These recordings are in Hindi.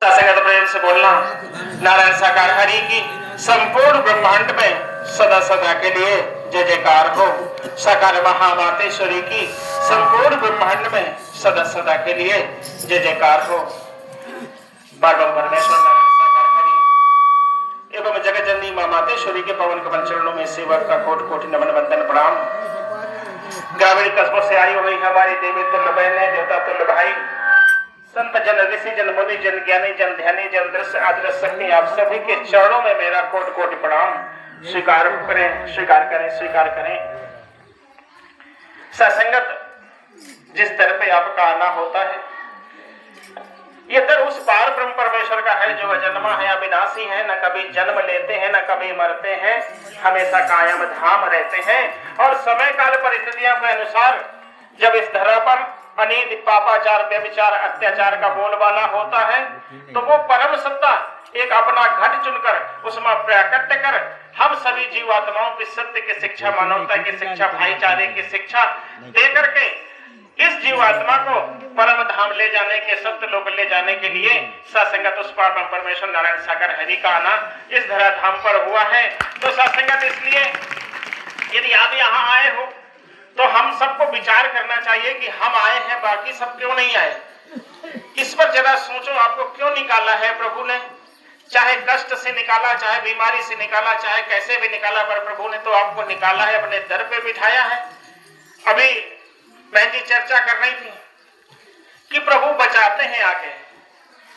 संगत प्रेम से बोलना। नारायण साकार हरि की संपूर्ण ब्रह्मांड में सदा सदा के लिए जय जयकार हो। साकार महामातेश्वरी की संपूर्ण ब्रह्मांड में सदा सदा के लिए जय जयकार हो। बार परमेश्वर नारायण साकार हरि एवं जगत जननी मां मातेश्वरी के पवन कमल चरणों में सेवक का कोटि कोटि नमन वंदन प्रणाम। ग्रामीण कस्बों से आई हुई हमारी देवी तुल्य बहने, देवता तुल्य भाई, संत जन, ऋषि जन, मुनि जन, ज्ञानी जन, ध्यानी जन, दृश्य आदृश्य शक्ति, आप सभी के चरणों में मेरा कोटि कोटि प्रणाम। स्वीकार करें, स्वीकार करें, स्वीकार करें। सत्संगत जिस दर पे आपका आना होता है, ये दर उस पार ब्रह्म परमेश्वर का है जो अजन्मा है, अविनाशी है, न कभी जन्म लेते हैं, न कभी मरते हैं, हमेशा कायम धाम रहते हैं। और समय काल परिस्थितियों के अनुसार जब इस धरा पर अनीत पापाचार, व्यभिचार, अत्याचार का बोलबाला होता है, तो वो परम सत्ता एक अपना घट चुनकर उसमें प्राकट्य कर हम सभी जीवात्माओं की सत्य की शिक्षा, मानवता की शिक्षा, भाईचारे की शिक्षा दे करके इस जीवात्मा को परम धाम ले जाने के, सत्य लोक ले जाने के लिए सत्संगत उस पार परमेश्वर नारायण सागर हरि का आना इस धरा धाम पर हुआ है। तो सत्संगत इसलिए यदि आप यहाँ आए हो तो हम सबको विचार करना चाहिए कि हम आए हैं, बाकी सब क्यों नहीं आए। इस पर जरा सोचो, आपको क्यों निकाला है प्रभु ने। चाहे कष्ट से निकाला, चाहे बीमारी से निकाला, चाहे कैसे भी निकाला, पर प्रभु ने तो आपको निकाला है, अपने दर पे बिठाया है। अभी बहन जी चर्चा कर रही थी कि प्रभु बचाते हैं आके।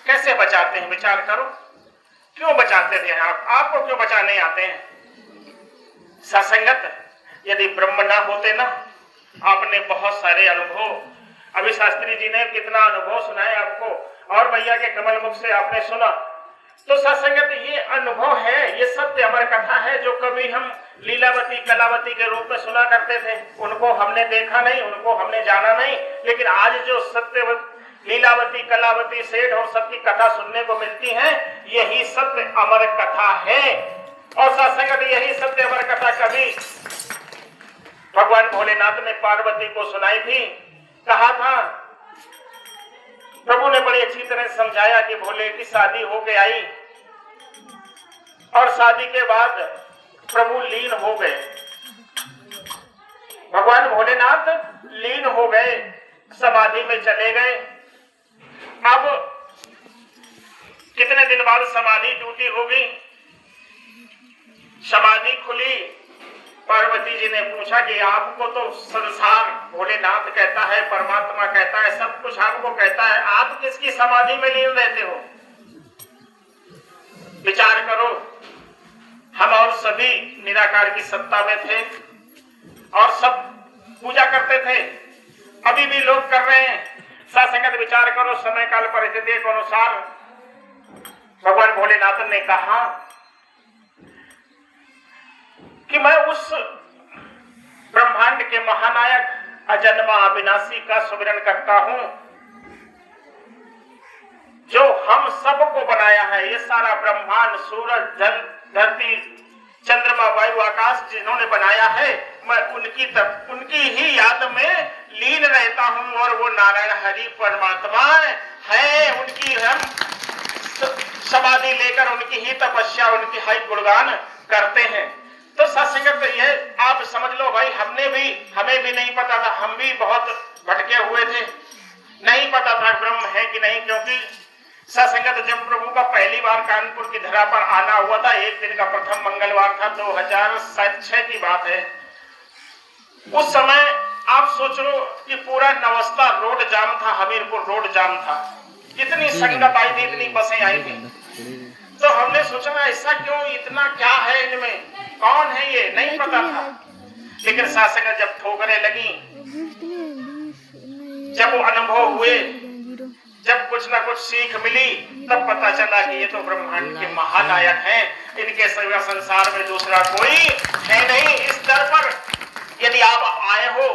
कैसे बचाते हैं, विचार करो। क्यों बचाते थे आपको क्यों बचाने आते हैं। सत्संगत यदि ब्रह्म ना होते ना, आपने बहुत सारे अनुभव, अभी शास्त्री जी ने कितना अनुभव सुनाए आपको, और भैया के कमल मुख से आपने सुना। तो सत्संगत ये अनुभव है, ये सत्य अमर कथा है जो कभी हम लीलावती, कलावती के रूप में सुना करते थे। उनको हमने देखा नहीं, उनको हमने जाना नहीं, लेकिन आज जो सत्य लीलावती, कलावती, सेठ और सबकी कथा सुनने को मिलती है, यही सत्य अमर कथा है। और सत्संगत यही सत्य अमर कथा कभी भगवान भोलेनाथ ने पार्वती को सुनाई थी। कहा था, प्रभु ने बड़ी अच्छी तरह समझाया कि भोले की शादी होके आई और शादी के बाद प्रभु लीन हो गए। भगवान भोलेनाथ लीन हो गए, समाधि में चले गए। अब कितने दिन बाद समाधि टूटी होगी, समाधि खुली। पार्वती जी ने पूछा कि आपको तो संसार भोलेनाथ कहता है, परमात्मा कहता है, सब कुछ आपको कहता है, आप किसकी समाधि में लीन रहते हो। विचार करो, हम और सभी निराकार की सत्ता में थे और सब पूजा करते थे, अभी भी लोग कर रहे हैं। सत्संगत विचार करो, समय काल परिस्थिति के अनुसार भगवान भोलेनाथ ने कहा कि मैं उस ब्रह्मांड के महानायक अजन्मा अविनाशी का सुमिरन करता हूं जो हम सबको बनाया है। ये सारा ब्रह्मांड, सूरज, जल, धरती, चंद्रमा, वायु, आकाश जिन्होंने बनाया है, मैं उनकी ही याद में लीन रहता हूं। और वो नारायण हरि परमात्मा है, उनकी हम समाधि लेकर उनकी ही तपस्या, उनकी ही गुणगान करते हैं। तो सत्संगत ये आप समझ लो भाई, हमें भी नहीं पता था, हम भी बहुत भटके हुए थे, नहीं पता था ब्रह्म है कि नहीं। क्योंकि सत्संगत जब प्रभु का पहली बार कानपुर की धरा पर आना हुआ था, एक दिन का प्रथम मंगलवार था, 2006 की बात है। उस समय आप सोच लो कि पूरा नवस्ता रोड जाम था, हमीरपुर रोड जाम था, इतनी संगत आई थी, इतनी बसें आई थी। तो हमने सोचा ऐसा क्यों, इतना क्या है इनमें, कौन है ये, नहीं पता था। लेकिन सत्संगत जब ठोकरें लगी, जब वो अनुभव हुए, जब कुछ ना कुछ सीख मिली, तब पता चला कि ये तो ब्रह्मांड के महानायक हैं, इनके सिवा संसार में दूसरा कोई है नहीं। इस दर पर यदि आप आए हो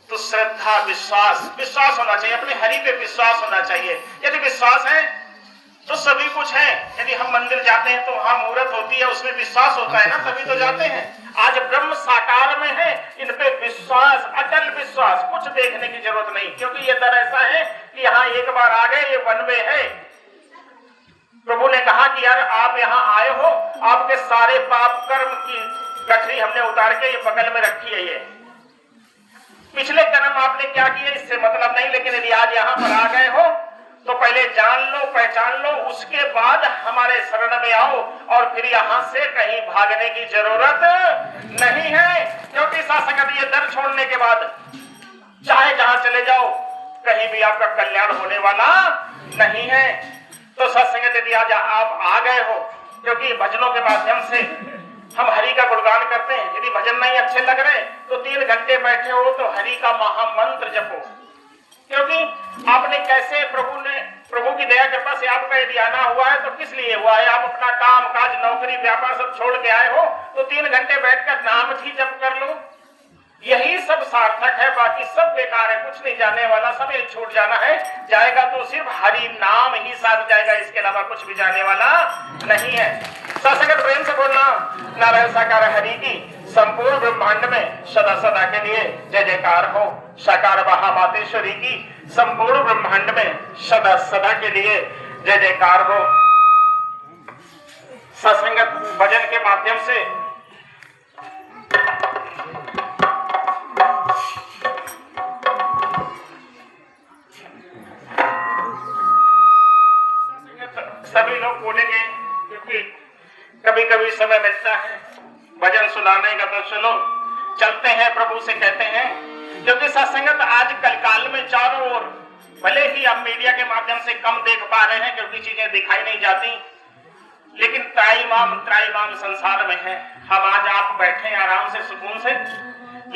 तो श्रद्धा, विश्वास होना चाहिए, अपने हरि पे विश्वास होना चाहिए। यदि विश्वास है तो सभी कुछ है। यदि हम मंदिर जाते हैं तो वहां मुहूर्त होती है, उसमें विश्वास होता है ना, तभी तो जाते हैं। आज ब्रह्म साकार में है, इन पे विश्वास, अटल विश्वास, कुछ देखने की जरूरत नहीं। क्योंकि ये दर ऐसा है कि यहाँ एक बार आ गए, ये वन वे है। कि यार आप यहाँ आए हो, आपके सारे पाप कर्म की गठरी हमने उतार के ये बगल में रखी है, ये पिछले कर्म आपने क्या किए इससे मतलब नहीं, लेकिन यदि आज यहाँ पर आ गए हो तो पहले जान लो, पहचान लो, उसके बाद हमारे शरण में आओ, और फिर यहाँ से कहीं भागने की जरूरत नहीं है, क्योंकि सासंगत ये दर छोड़ने के बाद चाहे जहां चले जाओ कहीं भी आपका कल्याण होने वाला नहीं है। तो सत्संगत यदि आज आप आ गए हो, क्योंकि भजनों के माध्यम से हम हरि का गुणगान करते हैं, यदि भजन नहीं अच्छे लग रहे तो 3 घंटे बैठे हो तो हरि का महामंत्र जपो, क्योंकि आपने कैसे प्रभु की दया कृपा से आपका यदि आना हुआ है तो किस लिए हुआ है, आप अपना काम काज नौकरी व्यापार सब छोड़ के आए हो तो 3 घंटे बैठकर नाम ही जप कर लो, यही सब सार्थक है, बाकी सब बेकार है, कुछ नहीं जाने वाला, सब ये छूट जाना है, जाएगा तो सिर्फ हरि नाम ही साथ जाएगा, इसके अलावा कुछ भी जाने वाला नहीं है। सत्संगत प्रेम से बोलना नारायण साकार हरि की संपूर्ण ब्रह्मांड में सदा सदा के लिए जय जयकार हो, साकार महामातेश्वरी की संपूर्ण ब्रह्मांड में सदा सदा के लिए जय जयकार हो। सत्संगत भजन के माध्यम से सभी लोग बोलेंगे, क्योंकि कभी कभी समय मिलता है भजन सुनाने का, तो चलो चलते हैं प्रभु से कहते हैं, क्योंकि सत्संगत आज कल काल में चारों ओर भले ही आप मीडिया के माध्यम से कम देख पा रहे हैं क्योंकि चीजें दिखाई नहीं जाती, लेकिन त्राईमाम संसार में है। हम आज आप बैठे हैं आराम से सुकून से,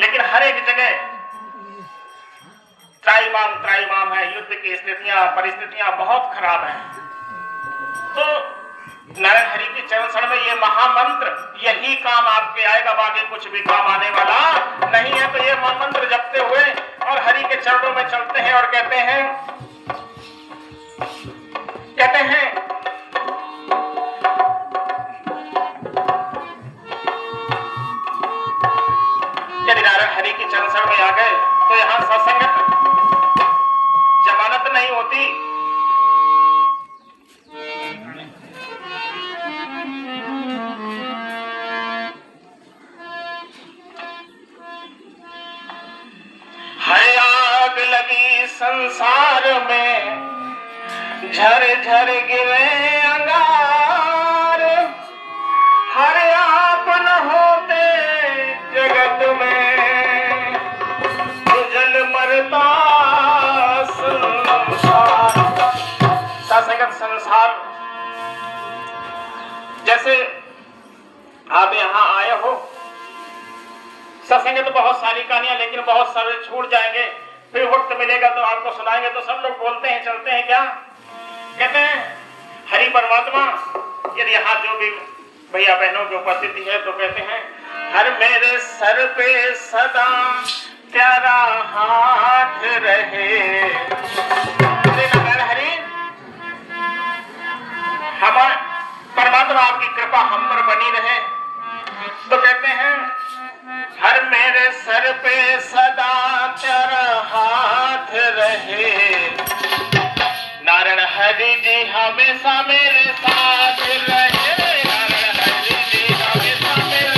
लेकिन हर एक जगह त्राईमाम है, युद्ध की स्थितियां परिस्थितियां बहुत खराब हैं। तो नारायण हरि के चरण शरण में ये महामंत्र यही काम आपके आएगा, बाकी कुछ भी काम आने वाला नहीं है। तो ये महामंत्र जपते हुए और हरि के चरणों में चलते हैं और कहते हैं यदि नारायण हरि के चरण शरण में आ गए तो यहाँ सत्संगत जमानत नहीं होती। है आग लगी संसार में, झर झर गिरे अंगार, हर आप न होते जगत में, उजल मरता संसार। सत्संगत संसार जैसे आप यहाँ आए हो, सत्संग तो बहुत सारी कहानियां, लेकिन बहुत सारे छूट जाएंगे, फिर वक्त मिलेगा तो आपको सुनाएंगे। तो सब लोग बोलते हैं, चलते हैं, क्या कहते हैं, हरि परमात्मा यदि यहाँ जो भी भैया बहनों की उपस्थिति है तो कहते हैं, हर मेरे सर पे सदा तेरा हाथ रहे। हरि हम परमात्मा आपकी कृपा हम पर बनी रहे। तो कहते हैं, हर मेरे सर पे सदा तेरा हाथ रहे, नारायण हरि जी हमेशा मेरे साथ रहे, नारायण हरि जी हमेशा मेरे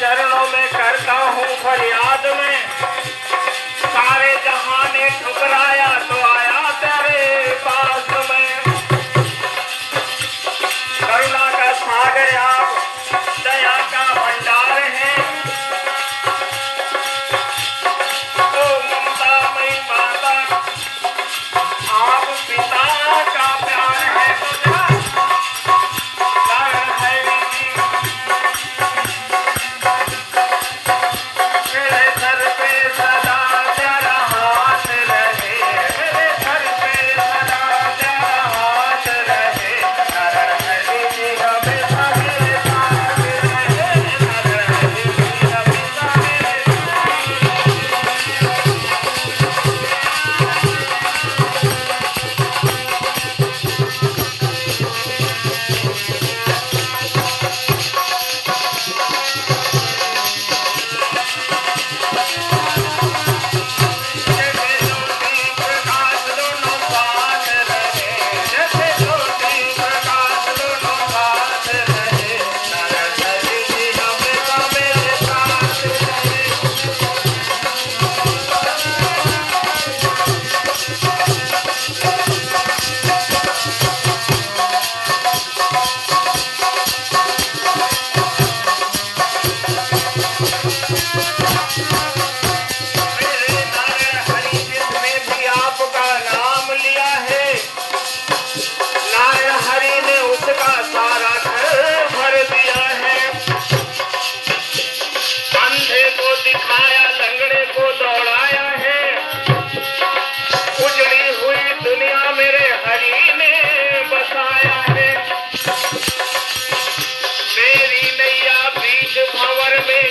चरणों में करता हूँ फरियाद में, सारे जहां ने ठुकराया तो आया तेरे पास में। करुणा का सागर आप, दया का भंडार है, ओ ममता मई माता आप पिता का प्यार है। मेरे सर पे सदा तेरा हाथ रहे, मेरे सर पे सदा तेरा हाथ रहे, नारायण हरि जी हमेशा मेरे साथ रहे, नारायण हरि जी हमेशा मेरे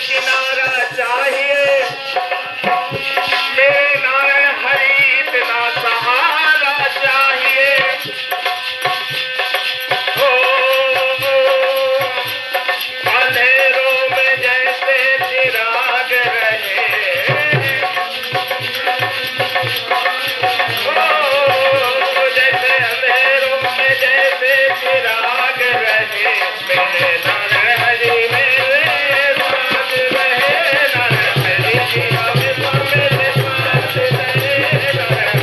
किनारा चाहिए, मेरे नारायण हरि इतना सहारा चाहिए। ओ अंधेरों में जैसे चिराग रहे, ओ जैसे अंधेरों में जैसे चिराग रहे, मेरे नारायण हरि मेरे साथ रहे, नारायण हरि जी हमेशा मेरे साथ रहे, नारायण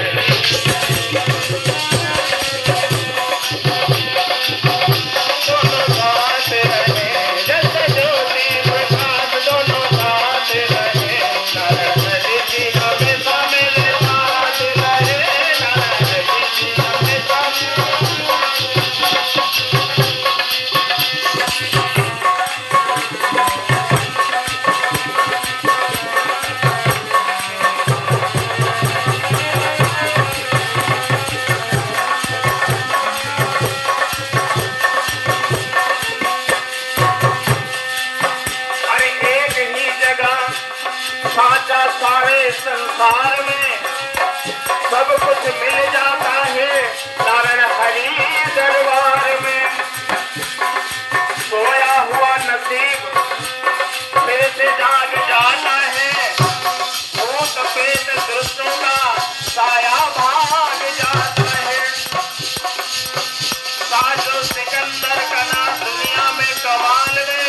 दोनों साथ रहे, जैसे ज्योति प्रकाश दोनों साथ रहे, नारायण हरि जी हमेशा मेरे साथ रहे, नारायण हरि जी हमेशा अरे एक ही जगह साचा सारे संसार में सब कुछ मिल जाता है, नारायण हरि दरबार में। सोया हुआ नसीब फिर से जाग जाता है, भूत प्रेत दुष्टों का साया भाग जाता है। साजो सिकंदर का नाम दुनिया में कमाल दे,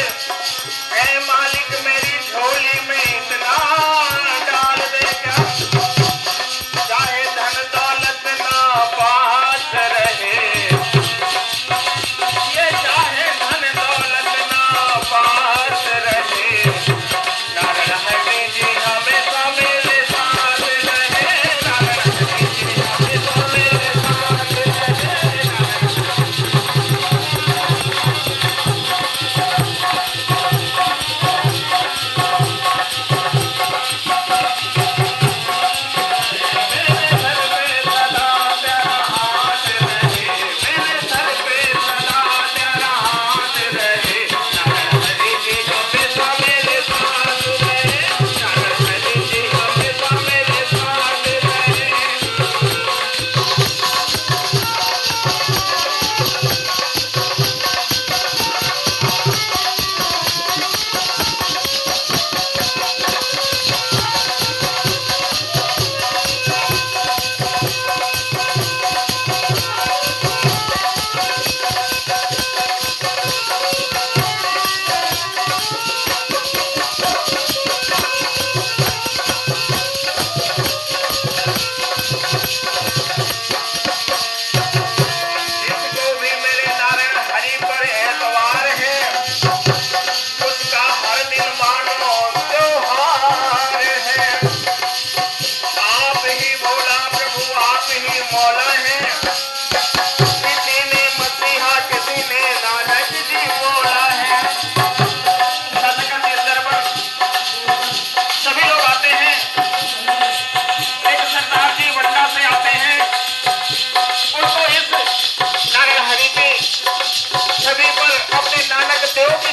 ऐ मालिक मेरी झोली में इतना डाल दे क्या, चाहे धन दौलत ना पास रहे,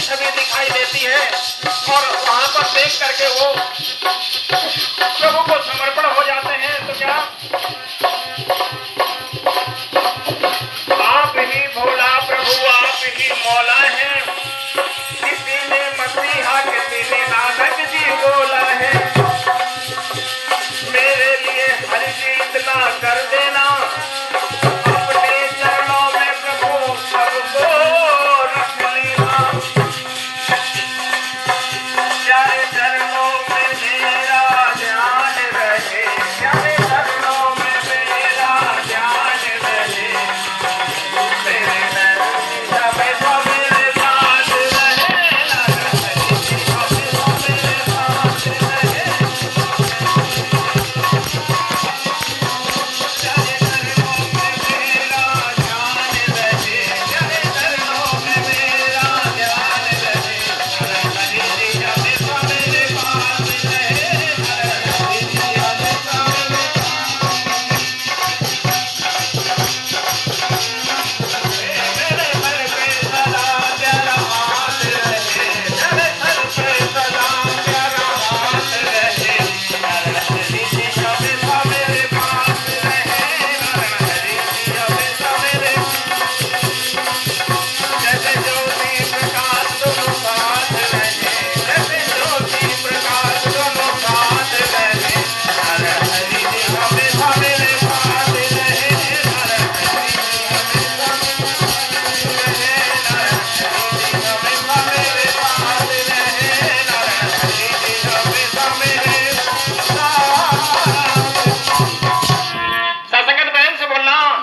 छवि दिखाई देती है और वहां पर देख करके वो